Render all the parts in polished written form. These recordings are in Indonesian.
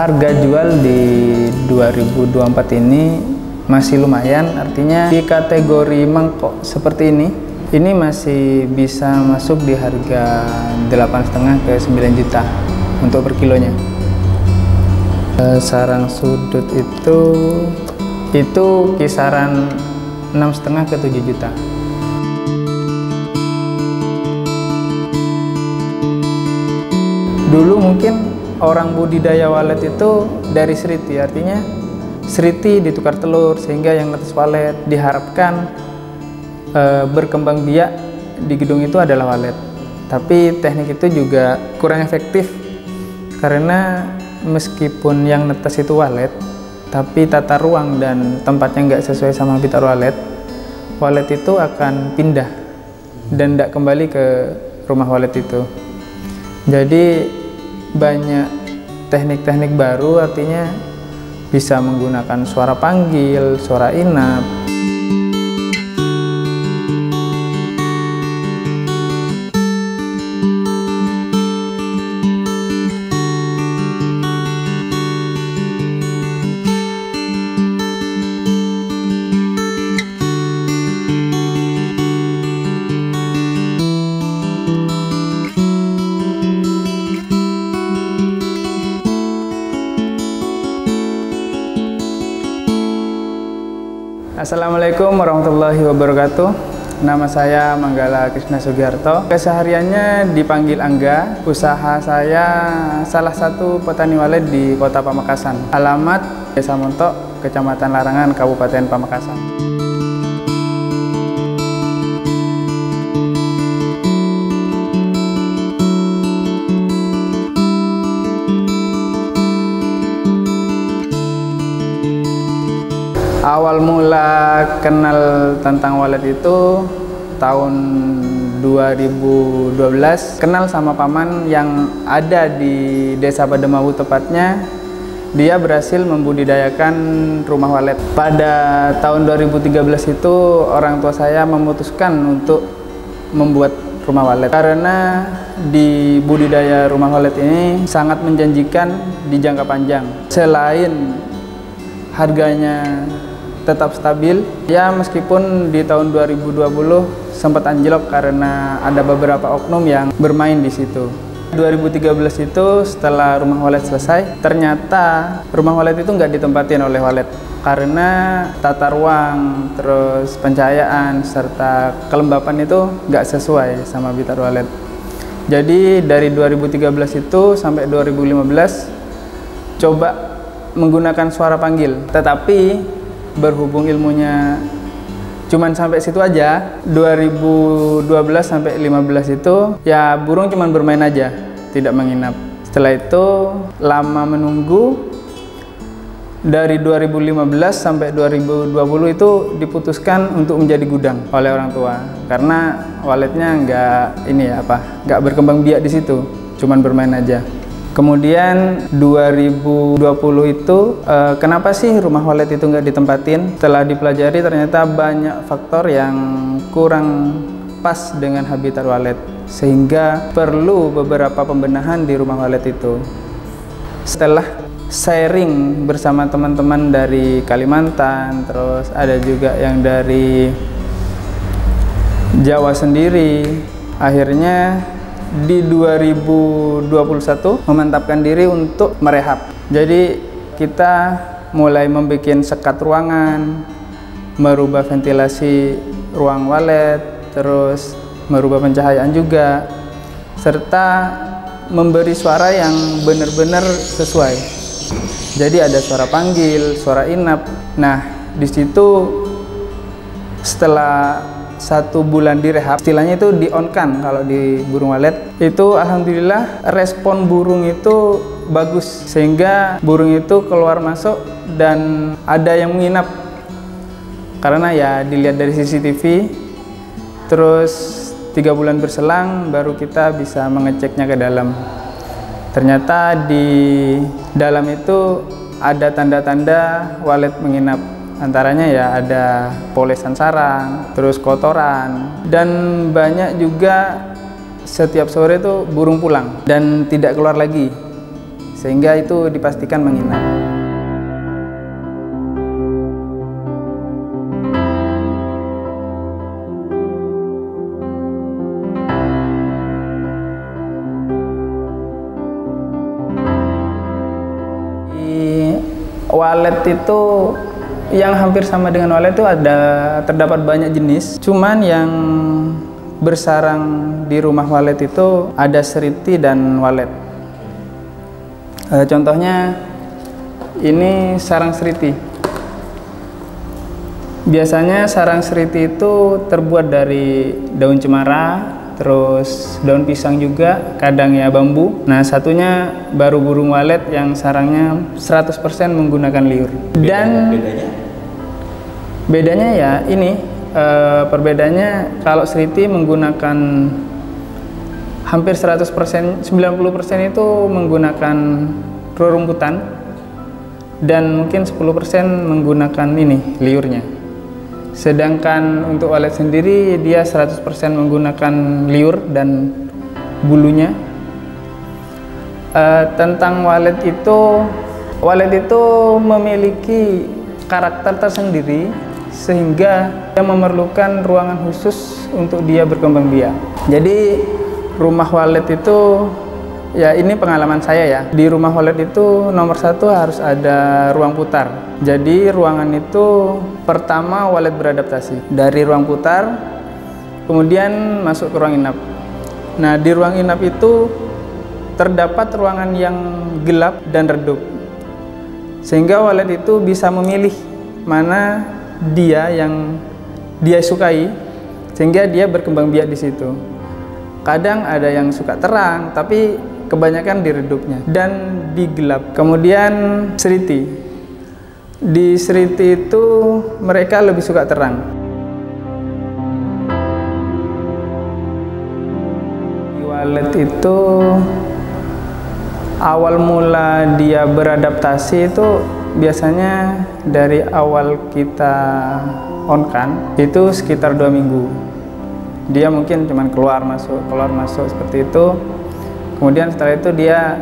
Harga jual di 2024 ini masih lumayan, artinya di kategori mangkok seperti ini masih bisa masuk di harga 8,5 ke 9 juta untuk per kilonya. Sarang sudut itu kisaran 6,5 ke 7 juta. Dulu mungkin orang budidaya walet itu dari seriti, artinya seriti ditukar telur sehingga yang netes walet. Diharapkan berkembang biak di gedung itu adalah walet. Tapi teknik itu juga kurang efektif karena meskipun yang netes itu walet, tapi tata ruang dan tempatnya nggak sesuai sama habitat walet, walet itu akan pindah dan tidak kembali ke rumah walet itu. Jadi banyak teknik-teknik baru, artinya bisa menggunakan suara panggil, suara inap. Assalamualaikum warahmatullahi wabarakatuh. Nama saya Manggala Krishna Sugiharto. Kesehariannya dipanggil Angga. Usaha saya salah satu petani walet di Kota Pamekasan. Alamat Desa Montok, Kecamatan Larangan, Kabupaten Pamekasan. Awal mula kenal tentang walet itu tahun 2012. Kenal sama paman yang ada di Desa Pademawu tepatnya. Dia berhasil membudidayakan rumah walet. Pada tahun 2013 itu orang tua saya memutuskan untuk membuat rumah walet. Karena di budidaya rumah walet ini sangat menjanjikan di jangka panjang. Selain harganya tetap stabil, ya meskipun di tahun 2020 sempat anjlok karena ada beberapa oknum yang bermain di situ. 2013 itu setelah rumah walet selesai, ternyata rumah walet itu nggak ditempatin oleh walet karena tata ruang, terus pencahayaan, serta kelembapan itu nggak sesuai sama habitat walet. Jadi dari 2013 itu sampai 2015 coba menggunakan suara panggil, tetapi berhubung ilmunya cuman sampai situ aja. 2012 sampai 15 itu ya burung cuman bermain aja, tidak menginap. Setelah itu lama menunggu, dari 2015 sampai 2020 itu diputuskan untuk menjadi gudang oleh orang tua karena waletnya nggak berkembang biak di situ, cuman bermain aja. Kemudian 2020 itu kenapa sih rumah walet itu nggak ditempatin? Setelah dipelajari ternyata banyak faktor yang kurang pas dengan habitat walet sehingga perlu beberapa pembenahan di rumah walet itu. Setelah sharing bersama teman-teman dari Kalimantan, terus ada juga yang dari Jawa sendiri, akhirnya di 2021 memantapkan diri untuk merehab. Jadi kita mulai membuat sekat ruangan, merubah ventilasi ruang walet, terus merubah pencahayaan juga, serta memberi suara yang benar-benar sesuai. Jadi ada suara panggil, suara inap. Nah, di situ setelah 1 bulan direhab, istilahnya itu di-on-kan kalau di burung walet, itu alhamdulillah respon burung itu bagus sehingga burung itu keluar masuk dan ada yang menginap karena ya dilihat dari CCTV. Terus 3 bulan berselang baru kita bisa mengeceknya ke dalam. Ternyata di dalam itu ada tanda-tanda walet menginap. Antaranya ya ada polesan sarang, terus kotoran, dan banyak juga setiap sore itu burung pulang dan tidak keluar lagi sehingga itu dipastikan menginap. Walet itu yang hampir sama dengan walet itu terdapat banyak jenis. Cuman yang bersarang di rumah walet itu ada seriti dan walet. Contohnya ini sarang seriti. Biasanya sarang seriti itu terbuat dari daun cemara, terus daun pisang juga, kadang ya bambu. Nah, satunya baru burung walet yang sarangnya 100% menggunakan liur. Dan bedanya ya ini, perbedaannya kalau seriti menggunakan hampir 100%, 90% itu menggunakan rerumputan dan mungkin 10% menggunakan ini, liurnya. Sedangkan untuk walet sendiri dia 100% menggunakan liur dan bulunya. Tentang walet itu memiliki karakter tersendiri sehingga dia memerlukan ruangan khusus untuk dia berkembang biak. Jadi rumah walet itu, ya ini pengalaman saya ya, di rumah walet itu nomor satu harus ada ruang putar. Jadi ruangan itu pertama walet beradaptasi dari ruang putar, kemudian masuk ke ruang inap. Nah, di ruang inap itu terdapat ruangan yang gelap dan redup, sehingga walet itu bisa memilih mana yang dia sukai, sehingga dia berkembang biak di situ. Kadang ada yang suka terang, tapi kebanyakan di redupnya dan di gelap. Kemudian seriti. Di seriti itu mereka lebih suka terang. Di walet itu awal mula dia beradaptasi itu biasanya dari awal kita on-kan itu sekitar 2 minggu. Dia mungkin cuman keluar masuk seperti itu. Kemudian setelah itu dia,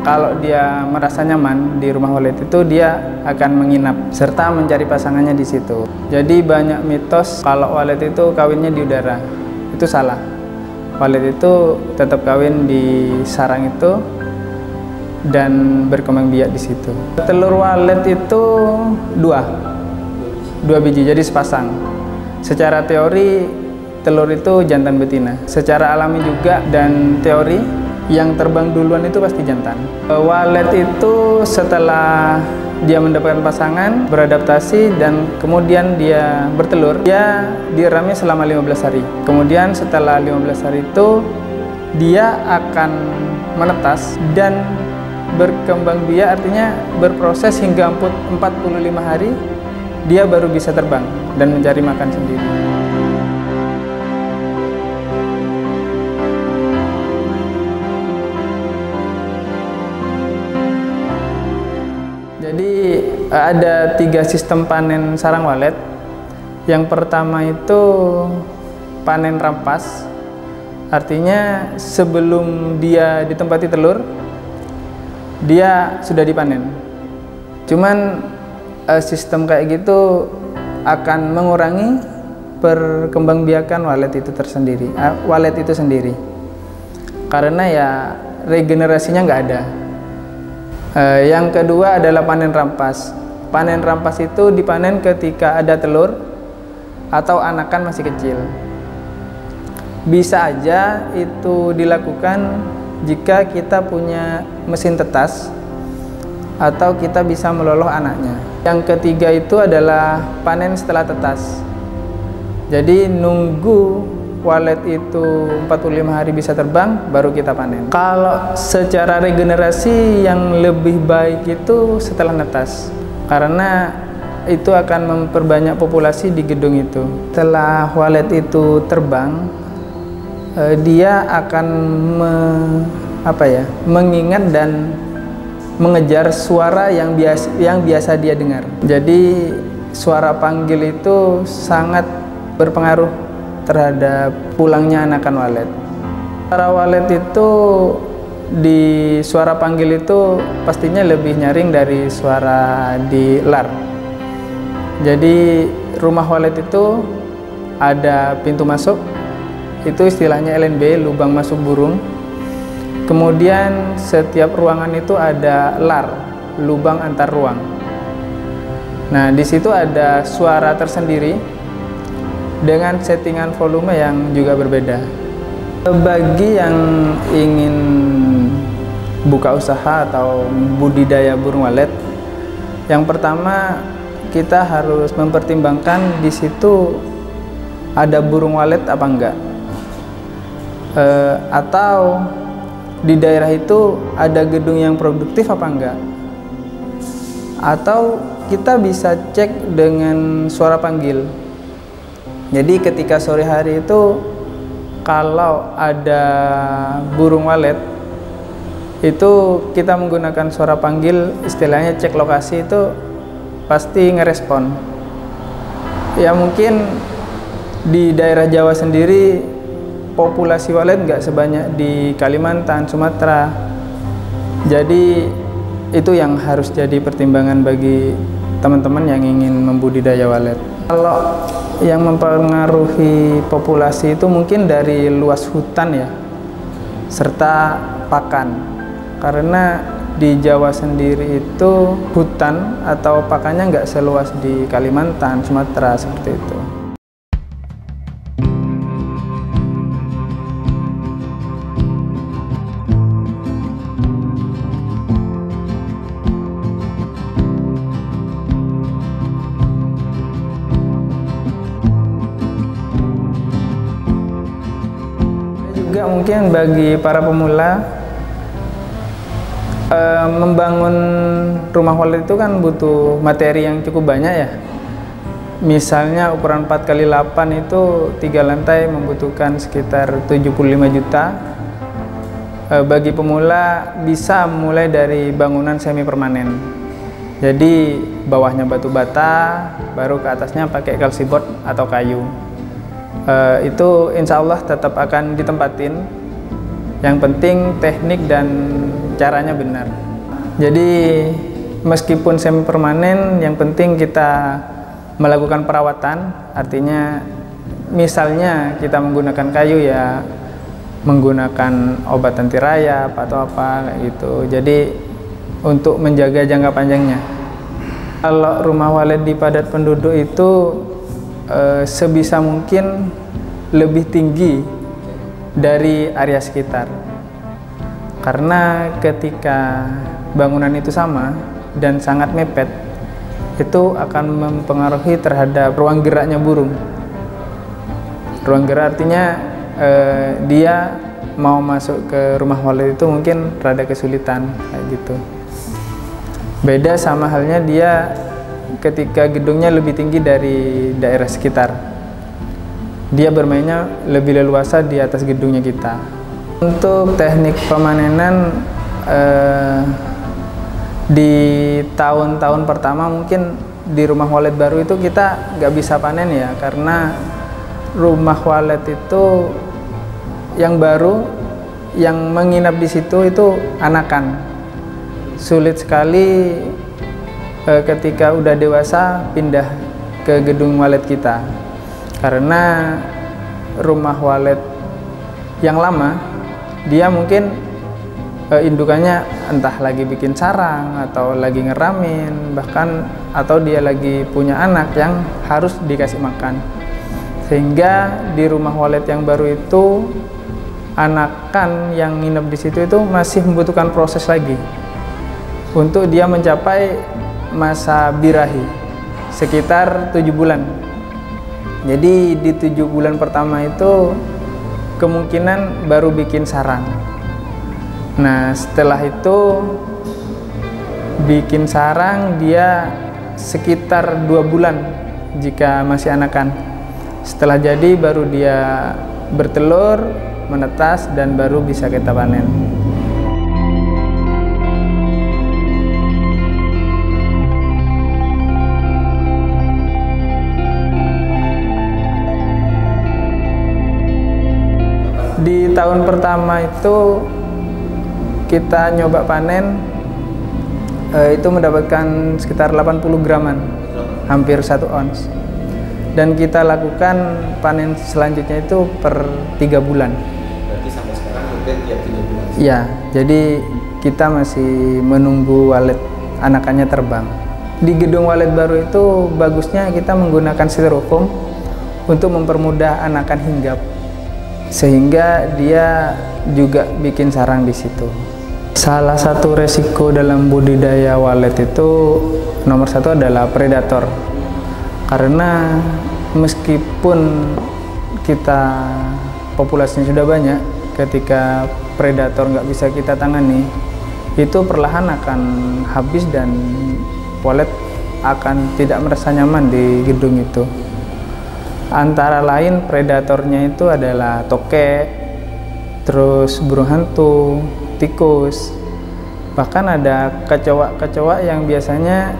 kalau dia merasa nyaman di rumah walet itu, dia akan menginap serta mencari pasangannya di situ. Jadi banyak mitos kalau walet itu kawinnya di udara. Itu salah. Walet itu tetap kawin di sarang itu dan berkembang biak di situ. Telur walet itu dua biji, jadi sepasang. Secara teori telur itu jantan betina. Secara alami juga dan teori yang terbang duluan itu pasti jantan. Walet itu setelah dia mendapatkan pasangan, beradaptasi dan kemudian dia bertelur, dia dieramnya selama 15 hari. Kemudian setelah 15 hari itu dia akan menetas dan berkembang biak, artinya berproses hingga 45 hari dia baru bisa terbang dan mencari makan sendiri. Jadi ada 3 sistem panen sarang walet. Yang pertama itu panen rampas, artinya sebelum dia ditempati telur, dia sudah dipanen. Cuman sistem kayak gitu akan mengurangi perkembangbiakan walet itu sendiri, karena ya regenerasinya nggak ada. Yang kedua adalah panen rampas. Panen rampas itu dipanen ketika ada telur atau anakan masih kecil. Bisa aja itu dilakukan jika kita punya mesin tetas atau kita bisa meloloh anaknya. Yang ketiga itu adalah panen setelah tetas. Jadi nunggu walet itu 45 hari bisa terbang, baru kita panen. Kalau secara regenerasi yang lebih baik itu setelah netas, karena itu akan memperbanyak populasi di gedung itu. Setelah walet itu terbang, dia akan mengingat dan mengejar suara yang biasa dia dengar. Jadi suara panggil itu sangat berpengaruh terhadap pulangnya anakan walet. Para walet itu di suara panggil itu pastinya lebih nyaring dari suara di lar. Jadi rumah walet itu ada pintu masuk, itu istilahnya LNB, lubang masuk burung. Kemudian setiap ruangan itu ada lar, lubang antar ruang. Nah, di situ ada suara tersendiri dengan settingan volume yang juga berbeda. Bagi yang ingin buka usaha atau budidaya burung walet, yang pertama kita harus mempertimbangkan di situ ada burung walet apa enggak, atau di daerah itu ada gedung yang produktif apa enggak, atau kita bisa cek dengan suara panggil. Jadi ketika sore hari itu kalau ada burung walet itu kita menggunakan suara panggil, istilahnya cek lokasi, itu pasti ngerespon. Ya mungkin di daerah Jawa sendiri populasi walet nggak sebanyak di Kalimantan, Sumatera. Jadi itu yang harus jadi pertimbangan bagi teman-teman yang ingin membudidaya walet. Kalau yang mempengaruhi populasi itu mungkin dari luas hutan ya, serta pakan. Karena di Jawa sendiri itu hutan atau pakannya nggak seluas di Kalimantan, Sumatera, seperti itu. Juga mungkin bagi para pemula, membangun rumah walet itu kan butuh materi yang cukup banyak ya. Misalnya ukuran 4x8 itu 3 lantai membutuhkan sekitar 75 juta. Bagi pemula bisa mulai dari bangunan semi permanen. Jadi bawahnya batu bata, baru ke atasnya pakai kalsiboard atau kayu. Itu insya Allah tetap akan ditempatin. Yang penting teknik dan caranya benar. Jadi meskipun semi permanen, yang penting kita melakukan perawatan. Artinya misalnya kita menggunakan kayu ya, menggunakan obat anti rayap atau apa kayak gitu. Jadi untuk menjaga jangka panjangnya. Kalau rumah walet di padat penduduk itu sebisa mungkin lebih tinggi dari area sekitar, karena ketika bangunan itu sama dan sangat mepet, itu akan mempengaruhi terhadap ruang geraknya burung. Ruang gerak artinya dia mau masuk ke rumah walet itu mungkin rada kesulitan kayak gitu. Beda sama halnya dia ketika gedungnya lebih tinggi dari daerah sekitar, dia bermainnya lebih leluasa di atas gedungnya kita. Untuk teknik pemanenan di tahun-tahun pertama mungkin di rumah walet baru itu kita nggak bisa panen ya, karena rumah walet itu yang baru yang menginap di situ itu anakan. Sulit sekali ketika udah dewasa pindah ke gedung walet kita, karena rumah walet yang lama dia mungkin indukannya entah lagi bikin sarang atau lagi ngeramin, bahkan atau dia lagi punya anak yang harus dikasih makan, sehingga di rumah walet yang baru itu anakan yang nginep di situ itu masih membutuhkan proses lagi untuk dia mencapai masa birahi sekitar 7 bulan. Jadi di 7 bulan pertama itu kemungkinan baru bikin sarang. Nah setelah itu bikin sarang dia sekitar 2 bulan jika masih anakan. Setelah jadi baru dia bertelur, menetas, dan baru bisa kita panen. Di tahun pertama itu kita nyoba panen itu mendapatkan sekitar 80 graman, hampir 1 ons. Dan kita lakukan panen selanjutnya itu per 3 bulan. Berarti sampai sekarang rutin tiap 3 bulan? Iya, jadi kita masih menunggu walet anakannya terbang. Di gedung walet baru itu bagusnya kita menggunakan styrofoam untuk mempermudah anakan hinggap, sehingga dia juga bikin sarang di situ. Salah satu resiko dalam budidaya walet itu nomor 1 adalah predator. Karena meskipun kita populasinya sudah banyak, ketika predator nggak bisa kita tangani, itu perlahan akan habis dan walet akan tidak merasa nyaman di gedung itu. Antara lain predatornya itu adalah tokek, terus burung hantu, tikus, bahkan ada kecoa-kecoa yang biasanya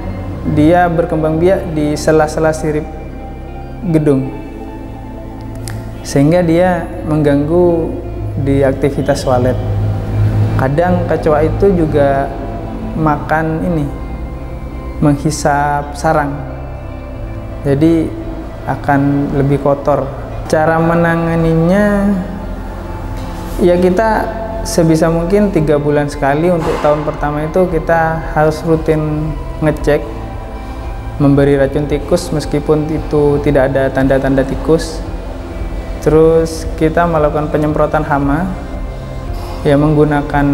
dia berkembang biak di sela-sela sirip gedung, sehingga dia mengganggu di aktivitas walet. Kadang kecoa itu juga makan ini, menghisap sarang, jadi akan lebih kotor. Cara menanganinya ya kita sebisa mungkin 3 bulan sekali. Untuk tahun pertama itu kita harus rutin ngecek, memberi racun tikus meskipun itu tidak ada tanda-tanda tikus. Terus kita melakukan penyemprotan hama ya menggunakan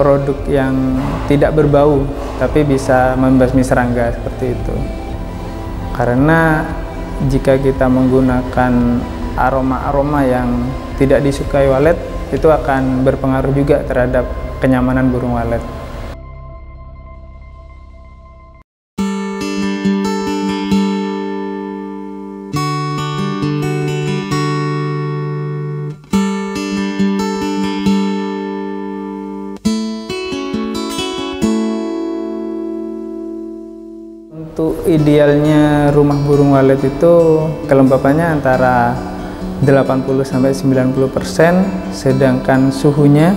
produk yang tidak berbau tapi bisa membasmi serangga seperti itu. Karena jika kita menggunakan aroma-aroma yang tidak disukai walet, itu akan berpengaruh juga terhadap kenyamanan burung walet. Untuk idealnya rumah burung walet itu kelembapannya antara 80–90%, sedangkan suhunya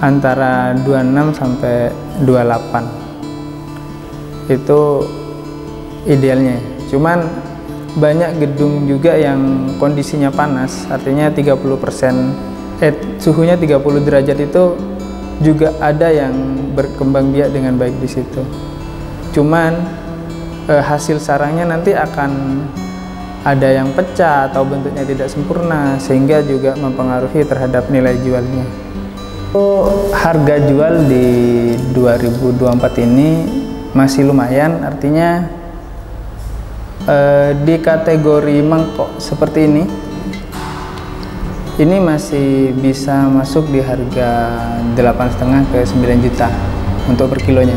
antara 26–28. Itu idealnya. Cuman banyak gedung juga yang kondisinya panas, artinya 30%, suhunya 30 derajat itu juga ada yang berkembang biak dengan baik di situ. Cuman hasil sarangnya nanti akan ada yang pecah atau bentuknya tidak sempurna, sehingga juga mempengaruhi terhadap nilai jualnya. Harga jual di 2024 ini masih lumayan, artinya di kategori mangkok seperti ini masih bisa masuk di harga 8,5 ke 9 juta untuk per kilonya.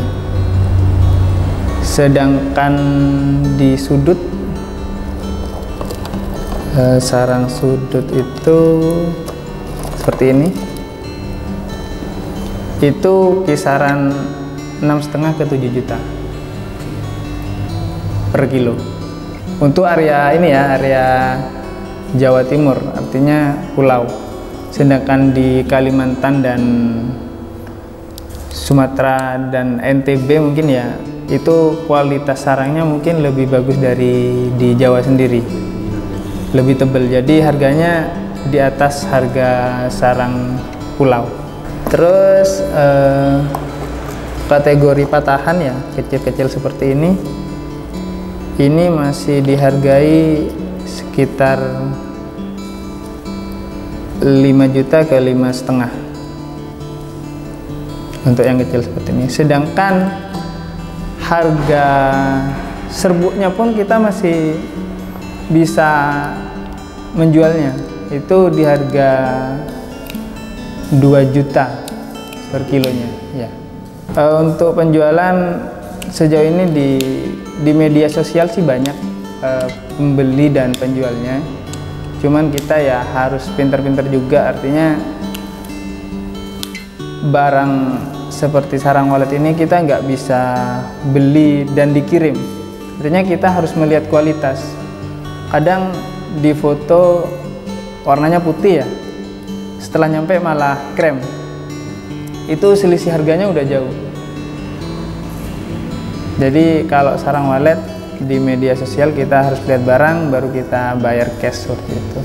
Sedangkan di sudut, sarang sudut itu seperti ini, itu kisaran 6,5 ke 7 juta per kilo. Untuk area ini ya, area Jawa Timur, artinya pulau. Sedangkan di Kalimantan dan Sumatera dan NTB mungkin ya, itu kualitas sarangnya mungkin lebih bagus dari di Jawa sendiri, lebih tebal, jadi harganya di atas harga sarang pulau. Terus kategori patahan ya, kecil-kecil seperti ini masih dihargai sekitar 5 juta ke 5,5 untuk yang kecil seperti ini. Sedangkan harga serbuknya pun kita masih bisa menjualnya, itu di harga 2 juta per kilonya ya. Untuk penjualan sejauh ini di media sosial sih banyak pembeli dan penjualnya, cuman kita ya harus pintar-pintar juga, artinya barang seperti sarang walet ini kita nggak bisa beli dan dikirim, artinya kita harus melihat kualitas. Kadang di foto warnanya putih ya, setelah nyampe malah krem, itu selisih harganya udah jauh. Jadi kalau sarang walet di media sosial kita harus lihat barang baru kita bayar cash seperti itu.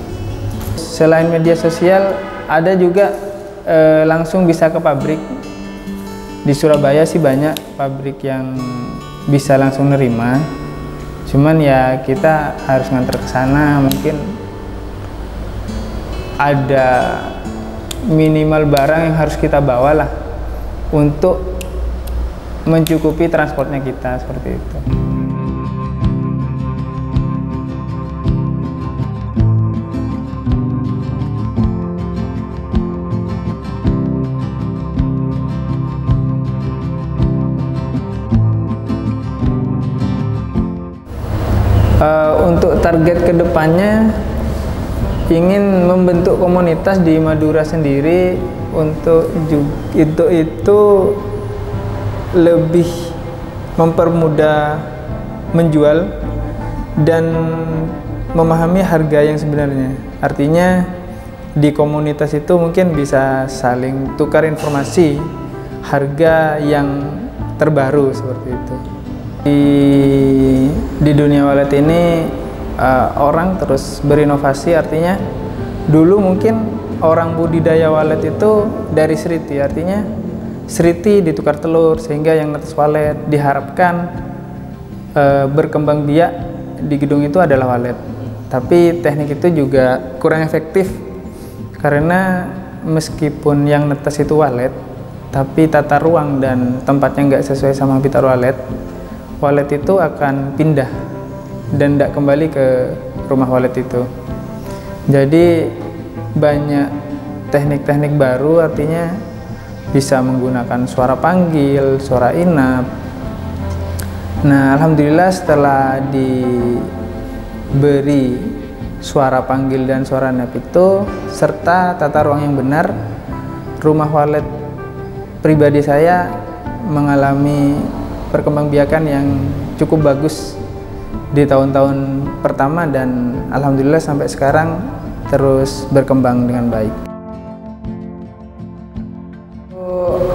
Selain media sosial ada juga langsung bisa ke pabrik. Di Surabaya sih banyak pabrik yang bisa langsung nerima. Cuman ya kita harus nganter ke sana, mungkin ada minimal barang yang harus kita bawa lah untuk mencukupi transportnya kita seperti itu. Untuk target kedepannya ingin membentuk komunitas di Madura sendiri untuk itu lebih mempermudah menjual dan memahami harga yang sebenarnya. Artinya di komunitas itu mungkin bisa saling tukar informasi harga yang terbaru seperti itu. Di dunia walet ini orang terus berinovasi, artinya dulu mungkin orang budidaya walet itu dari seriti, artinya seriti ditukar telur sehingga yang netes walet, diharapkan berkembang biak di gedung itu adalah walet. Tapi teknik itu juga kurang efektif karena meskipun yang netes itu walet, tapi tata ruang dan tempatnya nggak sesuai sama habitat walet, walet itu akan pindah dan tidak kembali ke rumah walet itu. Jadi banyak teknik-teknik baru, artinya bisa menggunakan suara panggil, suara inap. Nah, alhamdulillah setelah diberi suara panggil dan suara inap itu serta tata ruang yang benar, rumah walet pribadi saya mengalami perkembangbiakan yang cukup bagus di tahun-tahun pertama dan alhamdulillah sampai sekarang terus berkembang dengan baik.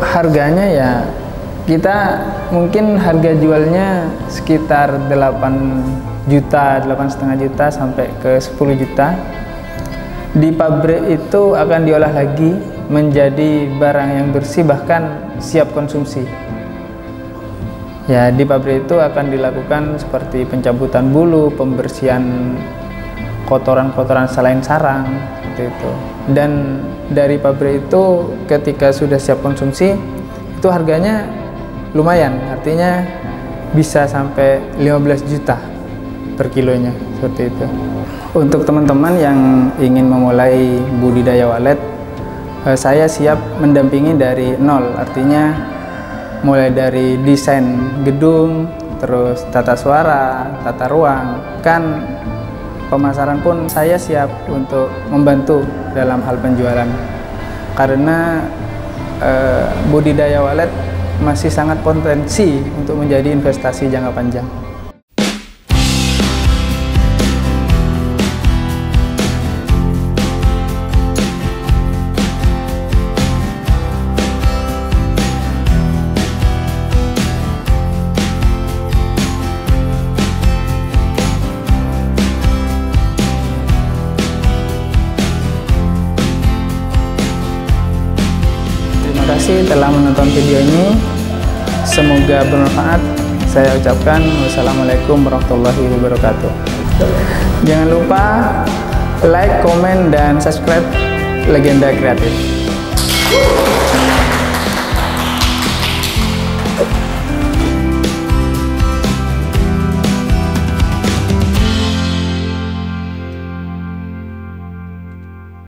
Harganya ya kita mungkin harga jualnya sekitar 8 juta, 8,5 juta sampai ke 10 juta. Di pabrik itu akan diolah lagi menjadi barang yang bersih bahkan siap konsumsi. Ya, di pabrik itu akan dilakukan seperti pencabutan bulu, pembersihan kotoran-kotoran selain sarang, seperti itu. Dan dari pabrik itu ketika sudah siap konsumsi, itu harganya lumayan, artinya bisa sampai 15 juta per kilonya, seperti itu. Untuk teman-teman yang ingin memulai budidaya walet, saya siap mendampingi dari nol, artinya mulai dari desain gedung, terus tata suara, tata ruang, kan pemasaran pun saya siap untuk membantu dalam hal penjualan. Karena budidaya walet masih sangat potensi untuk menjadi investasi jangka panjang. Terima kasih telah menonton video ini, semoga bermanfaat. Saya ucapkan wassalamualaikum warahmatullahi wabarakatuh. Jangan lupa like, komen, dan subscribe Legenda Kreatif.